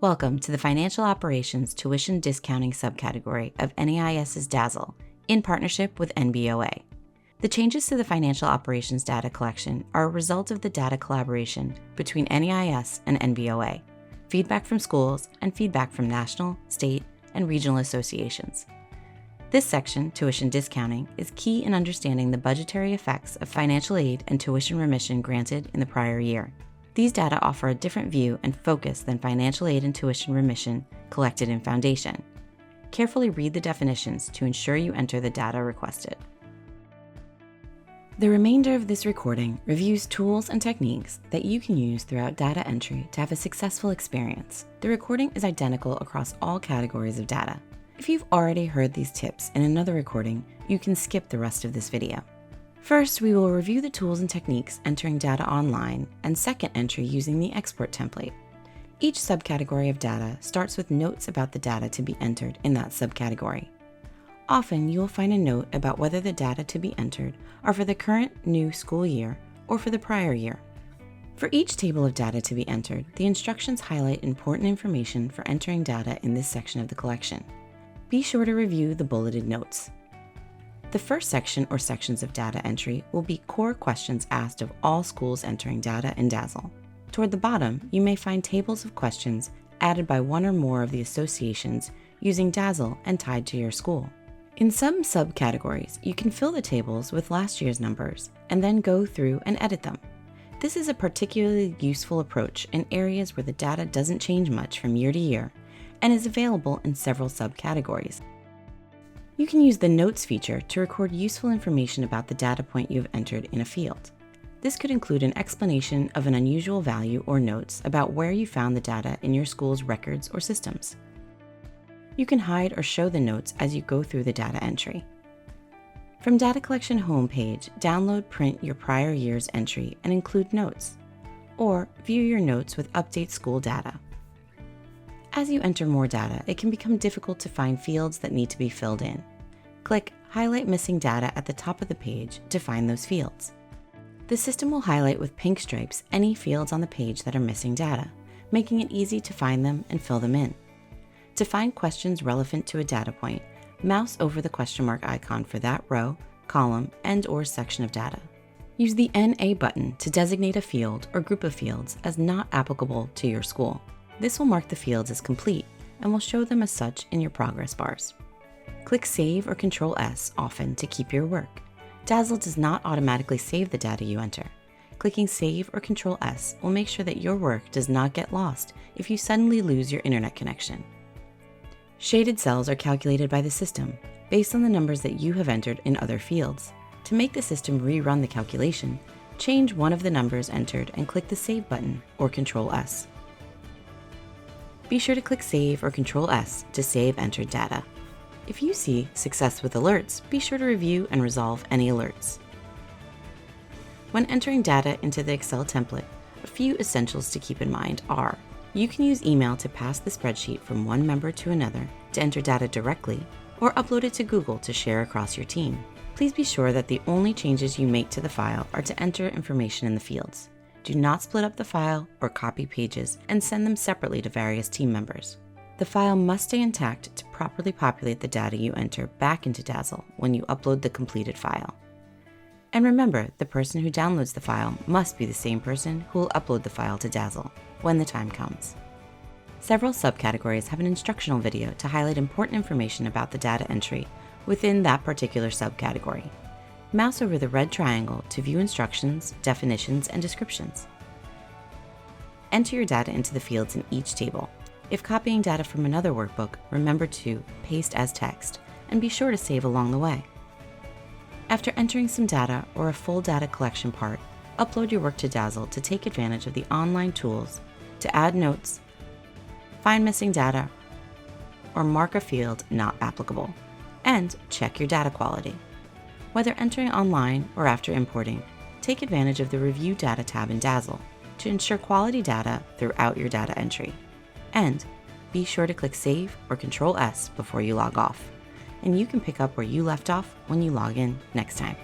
Welcome to the Financial Operations Tuition Discounting subcategory of NAIS's DASL in partnership with NBOA. The changes to the financial operations data collection are a result of the data collaboration between NAIS and NBOA, feedback from schools, and feedback from national, state, and regional associations. This section, Tuition Discounting, is key in understanding the budgetary effects of financial aid and tuition remission granted in the prior year. These data offer a different view and focus than financial aid and tuition remission collected in Foundation. Carefully read the definitions to ensure you enter the data requested. The remainder of this recording reviews tools and techniques that you can use throughout data entry to have a successful experience. The recording is identical across all categories of data. If you've already heard these tips in another recording, you can skip the rest of this video. First, we will review the tools and techniques entering data online, and second entry using the export template. Each subcategory of data starts with notes about the data to be entered in that subcategory. Often, you will find a note about whether the data to be entered are for the current new school year or for the prior year. For each table of data to be entered, the instructions highlight important information for entering data in this section of the collection. Be sure to review the bulleted notes. The first section or sections of data entry will be core questions asked of all schools entering data in DASL. Toward the bottom, you may find tables of questions added by one or more of the associations using DASL and tied to your school. In some subcategories, you can fill the tables with last year's numbers and then go through and edit them. This is a particularly useful approach in areas where the data doesn't change much from year to year and is available in several subcategories. You can use the Notes feature to record useful information about the data point you have entered in a field. This could include an explanation of an unusual value or notes about where you found the data in your school's records or systems. You can hide or show the notes as you go through the data entry. From Data Collection homepage, download print your prior year's entry and include notes, or view your notes with update school data. As you enter more data, it can become difficult to find fields that need to be filled in. Click Highlight Missing Data at the top of the page to find those fields. The system will highlight with pink stripes any fields on the page that are missing data, making it easy to find them and fill them in. To find questions relevant to a data point, mouse over the question mark icon for that row, column, and/or section of data. Use the NA button to designate a field or group of fields as not applicable to your school. This will mark the fields as complete and will show them as such in your progress bars. Click Save or Ctrl+S often to keep your work. DASL does not automatically save the data you enter. Clicking Save or Ctrl+S will make sure that your work does not get lost if you suddenly lose your internet connection. Shaded cells are calculated by the system based on the numbers that you have entered in other fields. To make the system rerun the calculation, change one of the numbers entered and click the Save button or Ctrl+S. Be sure to click Save or Ctrl+S to save entered data. If you see Success with Alerts, be sure to review and resolve any alerts. When entering data into the Excel template, a few essentials to keep in mind are: you can use email to pass the spreadsheet from one member to another to enter data directly, or upload it to Google to share across your team. Please be sure that the only changes you make to the file are to enter information in the fields. Do not split up the file or copy pages and send them separately to various team members. The file must stay intact to properly populate the data you enter back into DASL when you upload the completed file. And remember, the person who downloads the file must be the same person who will upload the file to DASL when the time comes. Several subcategories have an instructional video to highlight important information about the data entry within that particular subcategory. Mouse over the red triangle to view instructions, definitions, and descriptions. Enter your data into the fields in each table. If copying data from another workbook, remember to paste as text and be sure to save along the way. After entering some data or a full data collection part, upload your work to DASL to take advantage of the online tools to add notes, find missing data, or mark a field not applicable, and check your data quality. Whether entering online or after importing, take advantage of the Review Data tab in DASL to ensure quality data throughout your data entry. And be sure to click Save or Ctrl+S before you log off, and you can pick up where you left off when you log in next time.